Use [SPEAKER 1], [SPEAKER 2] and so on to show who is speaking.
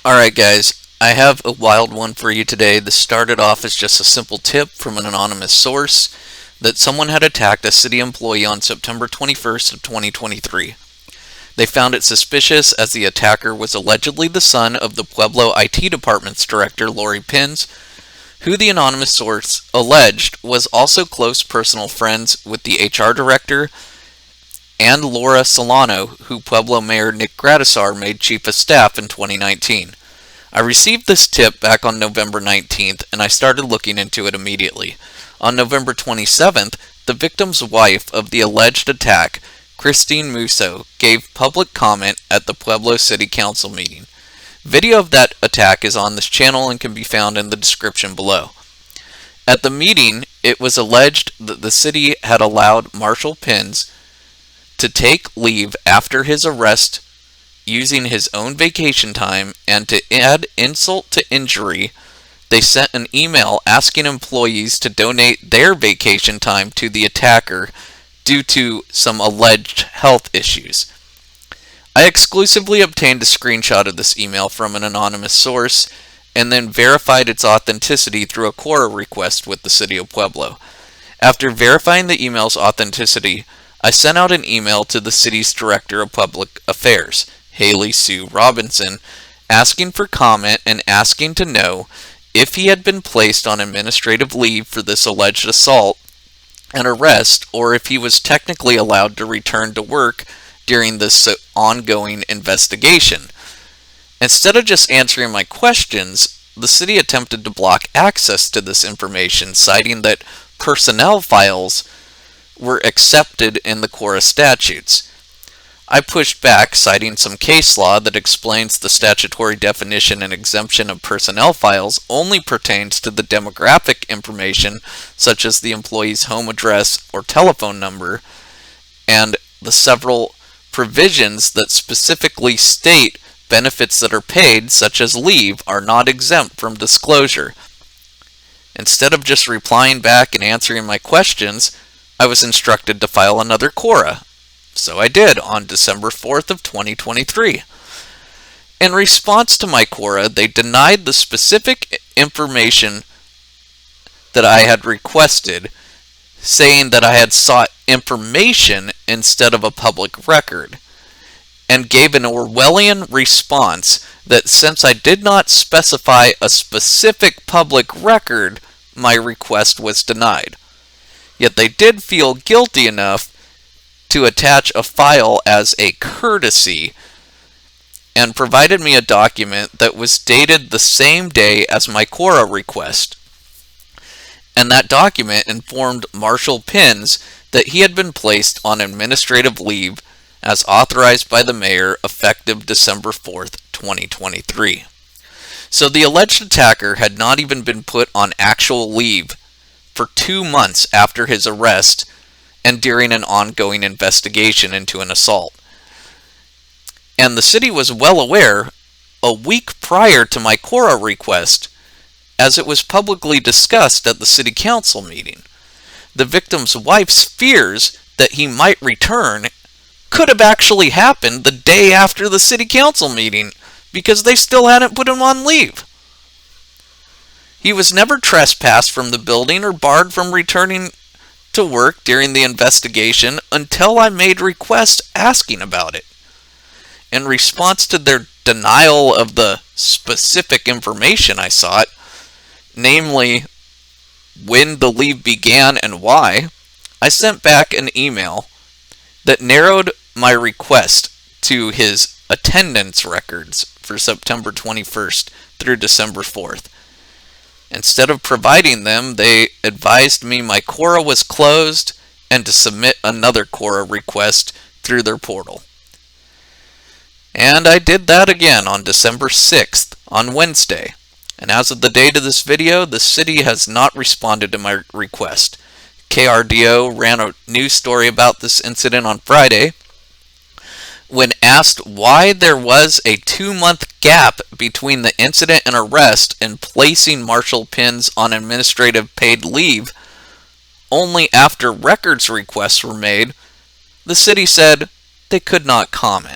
[SPEAKER 1] Alright guys, I have a wild one for you today. This started off as just a simple tip from an anonymous source that someone had attacked a city employee on September 21st of 2023. They found it suspicious as the attacker was allegedly the son of the Pueblo IT Department's director, Lori Pins, who the anonymous source alleged was also close personal friends with the HR director and Laura Solano, who Pueblo Mayor Nick Gradisar made chief of staff in 2019. I received this tip back on November 19th, and I started looking into it immediately. On November 27th, the victim's wife of the alleged attack, Christine Musso, gave public comment at the Pueblo City Council meeting. Video of that attack is on this channel and can be found in the description below. At the meeting, it was alleged that the city had allowed Marshall Pins to take leave after his arrest using his own vacation time, and to add insult to injury, they sent an email asking employees to donate their vacation time to the attacker due to some alleged health issues. I exclusively obtained a screenshot of this email from an anonymous source and then verified its authenticity through a Quora request with the City of Pueblo. After verifying the email's authenticity, I sent out an email to the city's Director of Public Affairs, Haley Sue Robinson, asking for comment and asking to know if he had been placed on administrative leave for this alleged assault and arrest, or if he was technically allowed to return to work during this ongoing investigation. Instead of just answering my questions, the city attempted to block access to this information, citing that personnel files were accepted in the Quora statutes. I pushed back, citing some case law that explains the statutory definition and exemption of personnel files only pertains to the demographic information, such as the employee's home address or telephone number, and the several provisions that specifically state benefits that are paid, such as leave, are not exempt from disclosure. Instead of just replying back and answering my questions, I was instructed to file another Quora. So I did on December 4th of 2023. In response to my Quora, they denied the specific information that I had requested, saying that I had sought information instead of a public record, and gave an Orwellian response that since I did not specify a specific public record, my request was denied. Yet they did feel guilty enough to attach a file as a courtesy and provided me a document that was dated the same day as my Quora request. And that document informed Marshall Pins that he had been placed on administrative leave as authorized by the mayor effective December 4th, 2023. So the alleged attacker had not even been put on actual leave for 2 months after his arrest and during an ongoing investigation into an assault. And the city was well aware a week prior to my Quora request, as it was publicly discussed at the city council meeting. The victim's wife's fears that he might return could have actually happened the day after the city council meeting, because they still hadn't put him on leave. He was never trespassed from the building or barred from returning to work during the investigation until I made requests asking about it. In response to their denial of the specific information I sought, namely when the leave began and why, I sent back an email that narrowed my request to his attendance records for September 21st through December 4th. Instead of providing them, they advised me my Quora was closed and to submit another Quora request through their portal. And I did that again on December 6th, on Wednesday. And as of the date of this video, the city has not responded to my request. KRDO ran a news story about this incident on Friday. When asked why there was a 2-month gap between the incident and arrest and placing Marshall Pins on administrative paid leave only after records requests were made, the city said they could not comment.